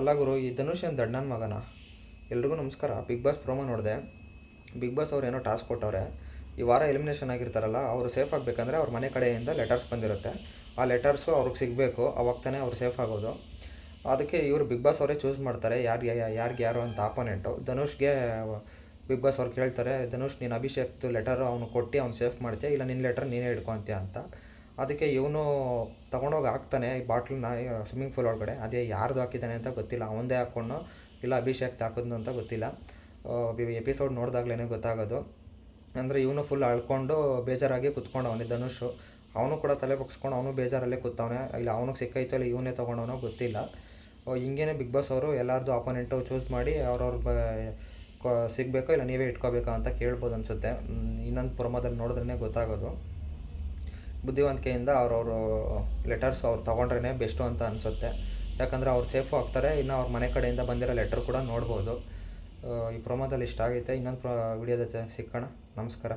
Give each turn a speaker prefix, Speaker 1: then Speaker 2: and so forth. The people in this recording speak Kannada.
Speaker 1: ಅಲ್ಲ ಗುರು, ಈ ಧನುಷ್ ಏನು ದಡ್ಡನ ಮಗನ? ಎಲ್ರಿಗೂ ನಮಸ್ಕಾರ. ಬಿಗ್ ಬಾಸ್ ಪ್ರೋಮೋ ನೋಡಿದೆ. ಬಿಗ್ ಬಾಸ್ ಅವ್ರು ಏನೋ ಟಾಸ್ಕ್ ಕೊಟ್ಟವ್ರೆ. ಈ ವಾರ ಎಲಿಮಿನೇಷನ್ ಆಗಿರ್ತಾರಲ್ಲ, ಅವರು ಸೇಫ್ ಆಗಬೇಕಂದ್ರೆ ಅವ್ರ ಮನೆ ಕಡೆಯಿಂದ ಲೆಟರ್ಸ್ ಬಂದಿರುತ್ತೆ. ಆ ಲೆಟರ್ಸು ಅವ್ರಿಗೆ ಸಿಗಬೇಕು, ಅವಾಗ ತಾನೇ ಅವ್ರು ಸೇಫ್ ಆಗೋದು. ಅದಕ್ಕೆ ಇವರು ಬಿಗ್ ಬಾಸ್ ಅವರೇ ಚೂಸ್ ಮಾಡ್ತಾರೆ ಯಾರಿಗೆ ಯಾರು ಅಂತ ಆಪೋನೆಂಟು. ಧನುಷ್ಗೆ ಬಿಗ್ ಬಾಸ್ ಅವ್ರು ಕೇಳ್ತಾರೆ, ಧನುಷ್ ನೀನು ಅಭಿಷೇಕ್ದು ಲೆಟರು ಅವನು ಕೊಟ್ಟು ಅವ್ನು ಸೇಫ್ ಮಾಡ್ತೀಯ, ಇಲ್ಲ ನಿನ್ನ ಲೆಟರ್ ನೀನೇ ಹಿಡ್ಕೊತೀಯ ಅಂತ. ಅದಕ್ಕೆ ಇವನು ತೊಗೊಂಡೋಗಿ ಹಾಕ್ತಾನೆ ಈ ಬಾಟ್ಲನ್ನ ಸ್ವಿಮ್ಮಿಂಗ್ ಪೂಲ್ ಒಳಗಡೆ. ಅದೇ ಯಾರ್ದು ಹಾಕಿದ್ದಾನೆ ಅಂತ ಗೊತ್ತಿಲ್ಲ, ಅವನದೇ ಹಾಕ್ಕೊಂಡು ಇಲ್ಲ ಅಭಿಷೇಕ್ ಹಾಕಿದ್ನು ಅಂತ ಗೊತ್ತಿಲ್ಲ. ಎಪಿಸೋಡ್ ನೋಡಿದಾಗ್ಲೇ ಗೊತ್ತಾಗೋದು. ಅಂದರೆ ಇವನು ಫುಲ್ ಅಳ್ಕೊಂಡು ಬೇಜಾರಾಗಿ ಕುತ್ಕೊಂಡವನೇ ಧನುಷು. ಅವನು ಕೂಡ ತಲೆ ಬಗ್ಸ್ಕೊಂಡು ಅವನು ಬೇಜಾರಲ್ಲೇ ಕೂತವನೆ. ಇಲ್ಲ ಅವನಿಗೆ ಸಿಕ್ಕೈತೋ ಇಲ್ಲ ಇವನೇ ತೊಗೊಂಡವನೋ ಗೊತ್ತಿಲ್ಲ. ಹಿಂಗೇ ಬಿಗ್ ಬಾಸ್ ಅವರು ಎಲ್ಲರದು ಅಪೋನೆಂಟು ಚೂಸ್ ಮಾಡಿ ಸಿಗಬೇಕೋ ಇಲ್ಲ ನೀವೇ ಇಟ್ಕೋಬೇಕಾ ಅಂತ ಕೇಳ್ಬೋದು ಅನಿಸುತ್ತೆ. ಇನ್ನೊಂದು ಪ್ರೊಮೋದಲ್ಲಿ ನೋಡಿದ್ರೇ ಗೊತ್ತಾಗೋದು. ಬುದ್ಧಿವಂತಿಕೆಯಿಂದ ಅವ್ರವರು ಲೆಟರ್ಸ್ ಅವ್ರು ತೊಗೊಂಡ್ರೇ ಬೆಸ್ಟು ಅಂತ ಅನಿಸುತ್ತೆ. ಯಾಕಂದರೆ ಅವ್ರು ಸೇಫು ಆಗ್ತಾರೆ. ಇನ್ನು ಅವ್ರ ಮನೆ ಕಡೆಯಿಂದ ಬಂದಿರೋ ಲೆಟರ್ ಕೂಡ ನೋಡ್ಬೋದು. ಈ ಪ್ರೊಮೋದಲ್ಲಿ ಇಷ್ಟ ಆಗೈತೆ. ಇನ್ನೊಂದು ವಿಡಿಯೋದ ಸಿಕ್ಕೋಣ. ನಮಸ್ಕಾರ.